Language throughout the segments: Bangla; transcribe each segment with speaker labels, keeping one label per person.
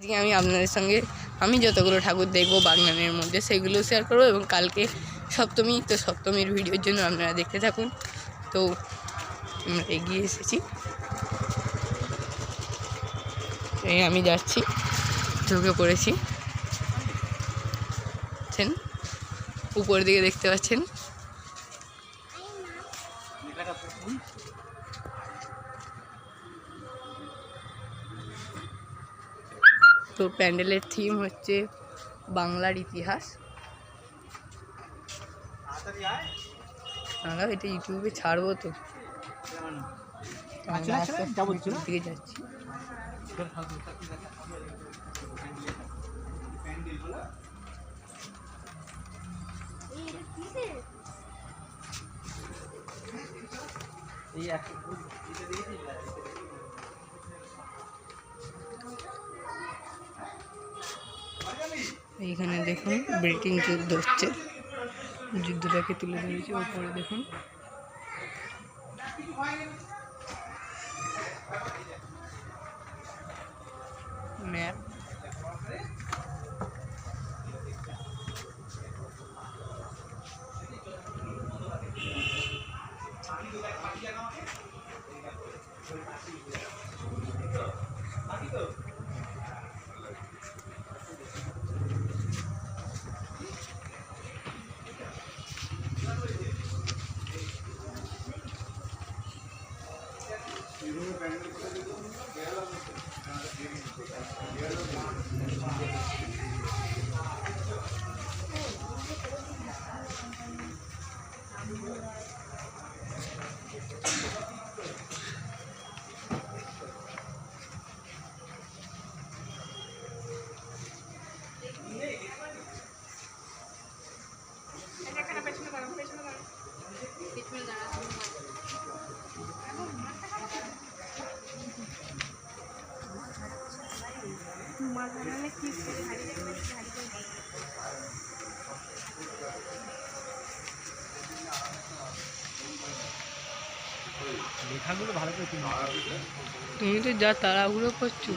Speaker 1: আজকে আমি আপনাদের সঙ্গে আমি যতগুলো ঠাকুর দেখবো বাগনানের মধ্যে সেগুলো শেয়ার করবো, এবং কালকে সপ্তমী, তো সপ্তমীর ভিডিওর জন্য আপনারা দেখতে থাকুন। তো আমরা এগিয়ে এসেছি, এই আমি যাচ্ছি, ঢুকে পড়েছি। উপর দিকে দেখতে পাচ্ছেন তো প্যান্ডেলের থিম হচ্ছে বাংলার ইতিহাস। আমরা এটা ইউটিউবে ছাড়বো, তো দিকে যাচ্ছি। এইখানে দেখুন ব্রিটিশ যুদ্ধ হচ্ছে, যুদ্ধটাকে তুলে ধরেছে। ওপরে দেখুন ম্যাপ। তুমি তো যা তাড়াহুড়ো করছো।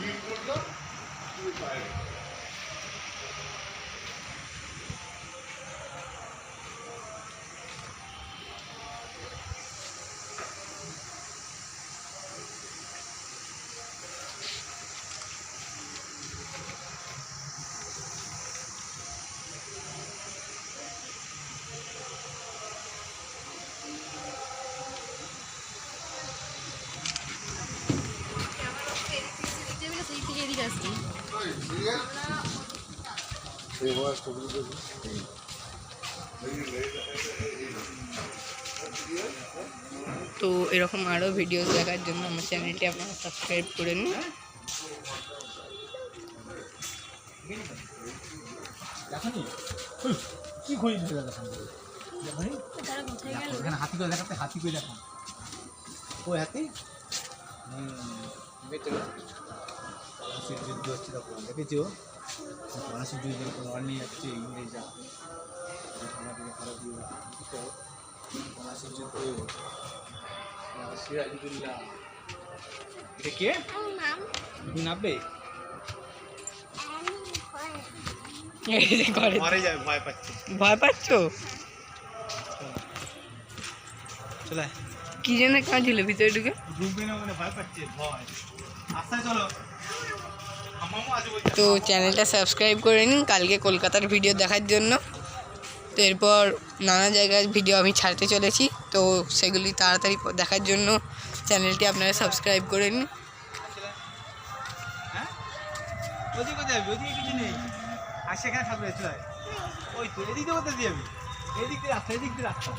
Speaker 1: তো এরকম আরও ভিডিও দেখার জন্য আমার চ্যানেলটি আপনারা সাবস্ক্রাইব করে নিন।
Speaker 2: হাতি করে দেখাতে, হাতি করে দেখা ওই হাতি যুদ্ধ হচ্ছে তখন দেখেছো, মানুষের যুদ্ধ লড় নিয়ে যাচ্ছে ইংরেজরা, মানুষের যুদ্ধ সিরাজুদ্দৌলা। এটা কে নামবে ভয় পাচ্ছ? চলে
Speaker 1: কি যেন কাঁদছিল ভিতরে ঢুকে। তো চ্যানেলটা সাবস্ক্রাইব করে নিন কালকে কলকাতার ভিডিও দেখার জন্য। তো এরপর নানা জায়গায় ভিডিও আমি ছাড়তে চলেছি, তো সেগুলি তাড়াতাড়ি দেখার জন্য চ্যানেলটি আপনারা সাবস্ক্রাইব করে নিন।
Speaker 2: আর সেখানে থাকবে ওই তো এদিক দিয়ে রাস্তা, এদিক দিয়ে রাস্তা।